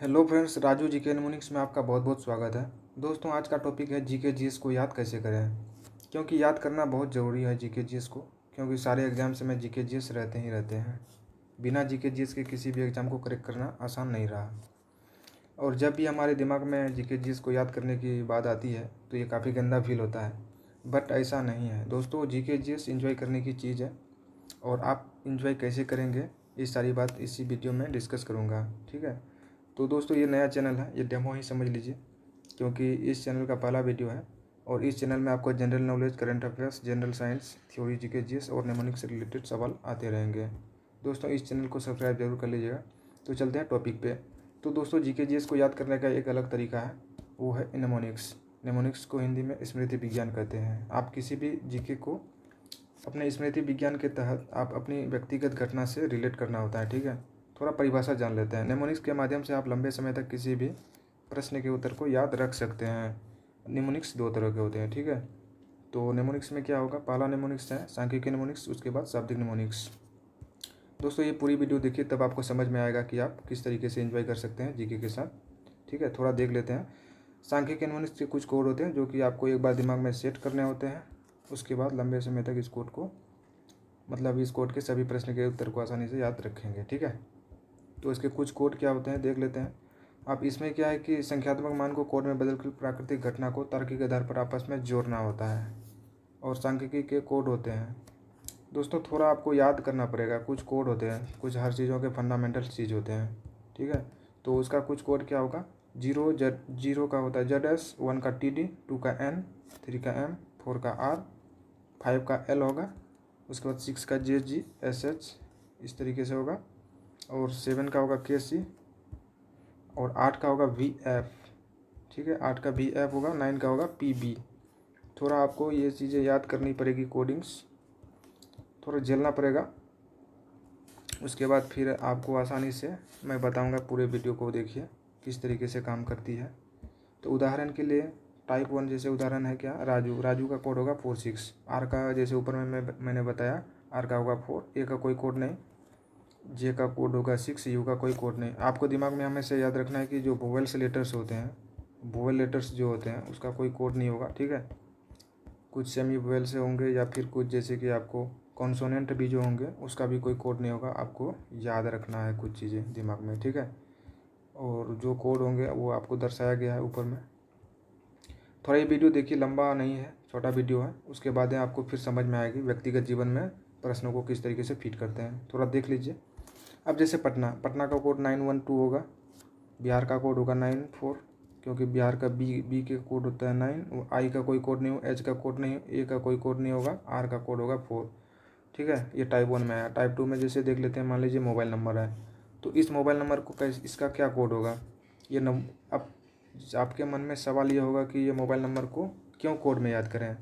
Hello friends, Raju GK mnemonics में आपका बहुत बहुत स्वागत है। दोस्तों, आज का टॉपिक है जीके जीएस को याद कैसे करें। क्योंकि याद करना बहुत ज़रूरी है जीके जीएस को, क्योंकि सारे एग्जाम्स में जीके जीएस रहते ही रहते हैं। बिना जीके जीएस के किसी भी एग्ज़ाम को करेक्ट करना आसान नहीं रहा। और जब भी हमारे दिमाग में जीके जीएस को याद करने की बात आती है तो ये काफ़ी गंदा फील होता है, बट ऐसा नहीं है दोस्तों। जीके जीएस इंजॉय करने की चीज़ है, और आप इंजॉय कैसे करेंगे ये सारी बात इसी वीडियो में डिस्कस करूँगा। ठीक है, तो दोस्तों ये नया चैनल है, ये डेमो ही समझ लीजिए, क्योंकि इस चैनल का पहला वीडियो है। और इस चैनल में आपको general knowledge, current affairs, general science, theory, GK GS और नेमोनिक्स से रिलेटेड सवाल आते रहेंगे। दोस्तों इस चैनल को सब्सक्राइब जरूर कर लीजिएगा। तो चलते हैं टॉपिक पे। तो दोस्तों जीके जीएस को याद करने का एक अलग तरीका है, वो है नेमोनिक्स। नेमोनिक्स को हिंदी में स्मृति विज्ञान कहते हैं। आप किसी भी जीके को अपने स्मृति विज्ञान के तहत आप अपनी व्यक्तिगत घटना से रिलेट करना होता है। ठीक है, थोड़ा परिभाषा जान लेते हैं। नेमोनिक्स के माध्यम से आप लंबे समय तक किसी भी प्रश्न के उत्तर को याद रख सकते हैं। नेमोनिक्स दो तरह के होते हैं। ठीक है, तो नेमोनिक्स में क्या होगा, पहला नेमोनिक्स है सांख्यिकीय नेमोनिक्स, उसके बाद शाब्दिक नेमोनिक्स। दोस्तों ये पूरी वीडियो देखिए, तब आपको समझ में आएगा कि आप किस तरीके से एंजॉय कर सकते हैं जीके के साथ। ठीक है, थोड़ा देख लेते हैं। सांख्यिकीय नेमोनिक्स के कुछ कोड होते हैं जो कि आपको एक बार दिमाग में सेट करने होते हैं। उसके बाद लंबे समय तक इस कोड को, मतलब इस कोड के सभी प्रश्न के उत्तर को आसानी से याद रखेंगे। ठीक है, तो इसके कुछ कोड क्या होते हैं देख लेते हैं। अब इसमें क्या है कि संख्यात्मक मान को कोड में बदलकर प्राकृतिक घटना को तार्किक आधार पर आपस में जोड़ना होता है, और सांख्यिकी के कोड होते हैं। दोस्तों थोड़ा आपको याद करना पड़ेगा, कुछ कोड होते हैं, कुछ हर चीज़ों के फंडामेंटल चीज़ होते हैं। ठीक है, तो उसका कुछ कोड क्या होगा, जीरो का होता है ZS, 1 का TD, 2 का N, 3 का M, 4 का R, 5 का L होगा। उसके बाद 6 का JG, SH, इस तरीके से होगा। और 7 का होगा KC, और 8 का होगा VF। ठीक है, 8 का VF होगा, 9 का होगा PB। थोड़ा आपको ये चीज़ें याद करनी पड़ेगी, कोडिंग्स थोड़ा झेलना पड़ेगा। उसके बाद फिर आपको आसानी से मैं बताऊंगा, पूरे वीडियो को देखिए किस तरीके से काम करती है। तो उदाहरण के लिए टाइप 1 जैसे उदाहरण है क्या, राजू। राजू का कोड होगा 46। आर का जैसे ऊपर में मैंने बताया, आर का होगा 4। ए का कोई कोड नहीं, जे का कोड होगा 6, यू का कोई कोड नहीं। आपको दिमाग में हमेशा याद रखना है कि जो वोवेल्स लेटर्स होते हैं, वोवेल लेटर्स जो होते हैं उसका कोई कोड नहीं होगा। ठीक है, कुछ सेमी वोवेल से होंगे, या फिर कुछ जैसे कि आपको कॉन्सोनेंट भी जो होंगे उसका भी कोई कोड नहीं होगा। आपको याद रखना है कुछ चीज़ें दिमाग में। ठीक है, और जो कोड होंगे वो आपको दर्शाया गया है ऊपर में। थोड़ा ये वीडियो देखिए, लंबा नहीं है, छोटा वीडियो है। उसके बाद आपको फिर समझ में आएगी व्यक्तिगत जीवन में प्रश्नों को किस तरीके से फिट करते हैं। थोड़ा देख लीजिए। अब जैसे पटना का कोड 912 होगा, बिहार का कोड होगा 94, क्योंकि बिहार का बी के कोड होता है 9। आई का कोई कोड नहीं, एच का कोड नहीं, ए का कोई कोड नहीं होगा, आर का कोड होगा 4। ठीक है, ये टाइप 1 में है। टाइप 2 में जैसे देख लेते हैं, मान लीजिए मोबाइल नंबर है, तो इस मोबाइल नंबर को कैसे, इसका क्या कोड होगा ये अब आपके मन में सवाल ये होगा कि ये मोबाइल नंबर को क्यों कोड में याद करें।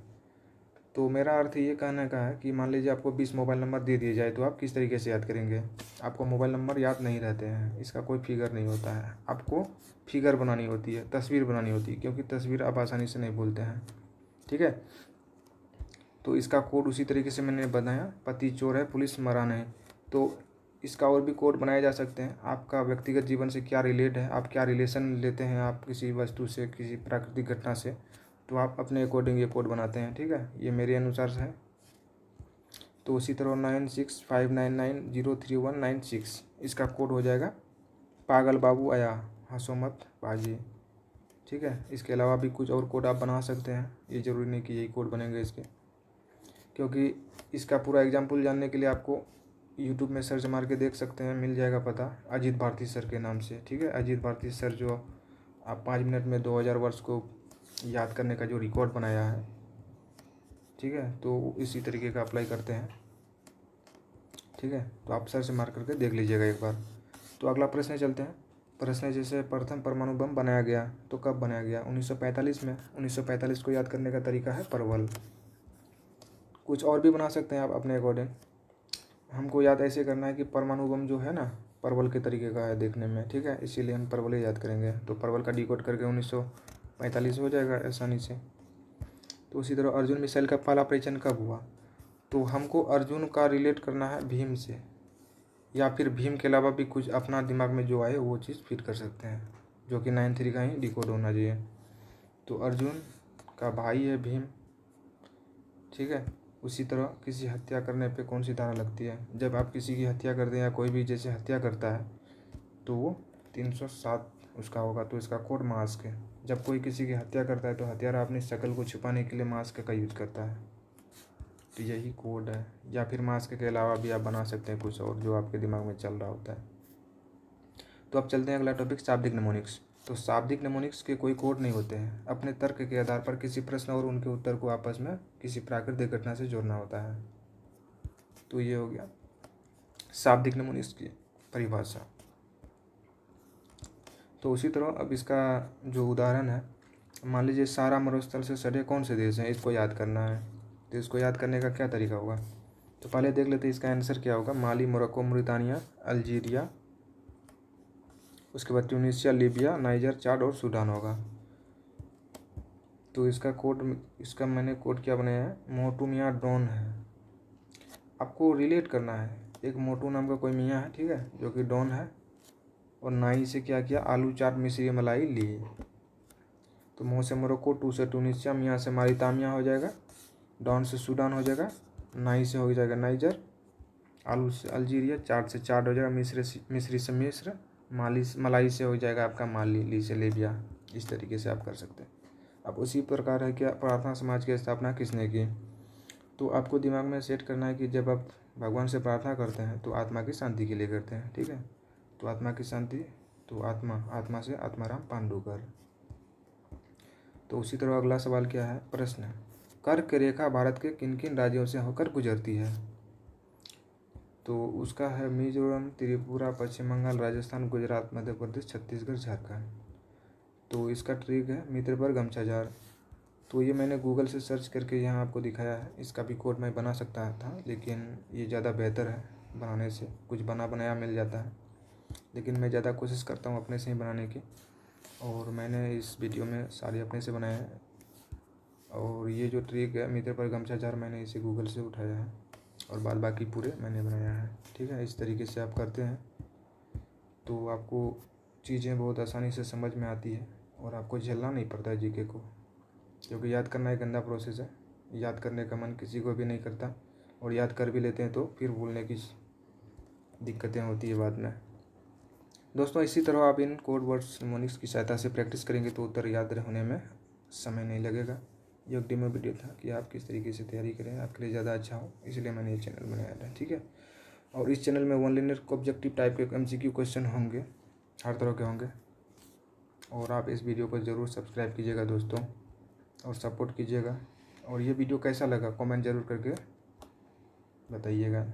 तो मेरा अर्थ ये कहने का है कि मान लीजिए आपको 20 मोबाइल नंबर दे दिए जाए, तो आप किस तरीके से याद करेंगे। आपको मोबाइल नंबर याद नहीं रहते हैं, इसका कोई फिगर नहीं होता है। आपको फिगर बनानी होती है, तस्वीर बनानी होती है, क्योंकि तस्वीर आप आसानी से नहीं भूलते हैं। ठीक है, तो इसका कोड उसी तरीके से मैंने बनाया, पति चोर है पुलिस मरा नहीं। तो इसका और भी कोड बनाए जा सकते हैं। आपका व्यक्तिगत जीवन से क्या रिलेट है, आप क्या रिलेशन लेते हैं आप किसी वस्तु से, किसी प्राकृतिक घटना से, तो आप अपने अकॉर्डिंग ये कोड बनाते हैं। ठीक है, ये मेरे अनुसार से है। तो उसी तरह 9659903196 इसका कोड हो जाएगा, पागल बाबू आया हंसो मत बाजी। ठीक है, इसके अलावा भी कुछ और कोड आप बना सकते हैं, ये ज़रूरी नहीं कि यही कोड बनेंगे इसके, क्योंकि इसका पूरा एग्जाम्पल जानने के लिए आपको यूट्यूब में सर्च मार के देख सकते हैं, मिल जाएगा पता, अजीत भारती सर के नाम से। ठीक है, अजीत भारती सर जो आप 5 मिनट में 2000 वर्ष को याद करने का जो रिकॉर्ड बनाया है। ठीक है, तो इसी तरीके का अप्लाई करते हैं। ठीक है, तो आप सर्च मार करके देख लीजिएगा एक बार। तो अगला प्रश्न चलते हैं। प्रश्न जैसे प्रथम परमाणु बम बनाया गया तो कब बनाया गया, 1945 में। 1945 को याद करने का तरीका है परवल। कुछ और भी बना सकते हैं आप अपने अकॉर्डिंग। हमको याद ऐसे करना है कि परमाणु बम जो है ना, परवल के तरीके का है देखने में। ठीक है, इसीलिए हम परवल ही याद करेंगे। तो परवल का डिकोड करके 1945 हो जाएगा आसानी से। तो उसी तरह अर्जुन मिसाइल का पहला परीक्षण कब हुआ, तो हमको अर्जुन का रिलेट करना है भीम से। या फिर भीम के अलावा भी कुछ अपना दिमाग में जो आए वो चीज़ फिट कर सकते हैं, जो कि 9-3 का ही डिकोड होना चाहिए। तो अर्जुन का भाई है भीम, ठीक है। उसी तरह किसी हत्या करने पे कौन सी धारा लगती है? जब आप किसी की हत्या करते हैं या कोई भी जैसे हत्या करता है तो वो 307 उसका होगा। तो इसका कोड मास्क है। जब कोई किसी की हत्या करता है तो हत्यारा अपनी शक्ल को छुपाने के लिए मास्क का यूज करता है। तो यही कोड है। या फिर मास्क के अलावा भी आप बना सकते हैं कुछ और जो आपके दिमाग में चल रहा होता है। तो अब चलते हैं अगला टॉपिक, शाब्दिक निमोनिक्स। तो शाब्दिक निमोनिक्स के कोई कोड नहीं होते हैं। अपने तर्क के आधार पर किसी प्रश्न और उनके उत्तर को आपस में किसी प्राकृतिक घटना से जोड़ना होता है। तो ये हो गया शाब्दिक निमोनिक्स की परिभाषा। तो उसी तरह अब इसका जो उदाहरण है, मान लीजिए सारा मरुस्थल से सटे कौन से देश हैं, इसको याद करना है। तो इसको याद करने का क्या तरीका होगा? तो पहले देख लेते हैं इसका आंसर क्या होगा। माली, मोरक्को, मुरितानिया, अल्जीरिया, उसके बाद ट्यूनीशिया, लीबिया, नाइजर, चाड और सूडान होगा। तो इसका कोड, इसका मैंने कोड क्या बनाया है, मोटू मियाँ डॉन है। आपको रिलेट करना है। एक मोटू नाम का कोई मियाँ है, ठीक है, जो कि डॉन है, और नाई से क्या किया, आलू चाट मिश्री मलाई ली। तो मोह से मोरक्को, टू से ट्यूनीशिया, मियाँ से मारितानिया हो जाएगा, डॉन से सूडान हो जाएगा, नाई से हो जाएगा नाइजर, आलू से अल्जीरिया, चाट से चाड हो जाएगा, मिस्री से मिस्र, मलाई से हो जाएगा आपका माली, ली से लीबिया। इस तरीके से आप कर सकते हैं। अब उसी प्रकार है क्या, प्रार्थना समाज की स्थापना किसने की? तो आपको दिमाग में सेट करना है कि जब आप भगवान से प्रार्थना करते हैं तो आत्मा की शांति के लिए करते हैं, ठीक है। तो आत्मा की शांति, तो आत्मा से आत्माराम पांडुकर। तो उसी तरह अगला सवाल क्या है, प्रश्न, कर्क रेखा भारत के किन किन राज्यों से होकर गुजरती है? तो उसका है मिजोरम, त्रिपुरा, पश्चिम बंगाल, राजस्थान, गुजरात, मध्य प्रदेश, छत्तीसगढ़, झारखंड। तो इसका ट्रिक है मित्र पर गमछा जार। तो ये मैंने गूगल से सर्च करके यहाँ आपको दिखाया है। इसका भी कोड मैं बना सकता था, लेकिन ये ज़्यादा बेहतर है बनाने से। कुछ बना बनाया मिल जाता है, लेकिन मैं ज़्यादा कोशिश करता हूँ अपने से ही बनाने की। और मैंने इस वीडियो में सारे अपने से बनाए हैं। और ये जो ट्रिक है मित्र पर गमछा जार, मैंने इसे गूगल से उठाया है, और बाद बाकी पूरे मैंने बनाया है, ठीक है। इस तरीके से आप करते हैं तो आपको चीज़ें बहुत आसानी से समझ में आती है, और आपको झेलना नहीं पड़ता है जीके को, क्योंकि याद करना एक गंदा प्रोसेस है। याद करने का मन किसी को भी नहीं करता, और याद कर भी लेते हैं तो फिर भूलने की दिक्कतें होती है बाद में। दोस्तों इसी तरह आप इन कोड वर्ड्स निमोनिक्स की सहायता से प्रैक्टिस करेंगे तो उत्तर याद होने में समय नहीं लगेगा। ये एक डेमो वीडियो था कि आप किस तरीके से तैयारी करें, आपके लिए ज़्यादा अच्छा हो, इसलिए मैंने ये चैनल बनाया था, ठीक है। और इस चैनल में वन लाइनर ऑब्जेक्टिव टाइप के MCQ क्वेश्चन होंगे, हर तरह के होंगे। और आप इस वीडियो को ज़रूर सब्सक्राइब कीजिएगा दोस्तों, और सपोर्ट कीजिएगा। और ये वीडियो कैसा लगा कमेंट ज़रूर करके बताइएगा।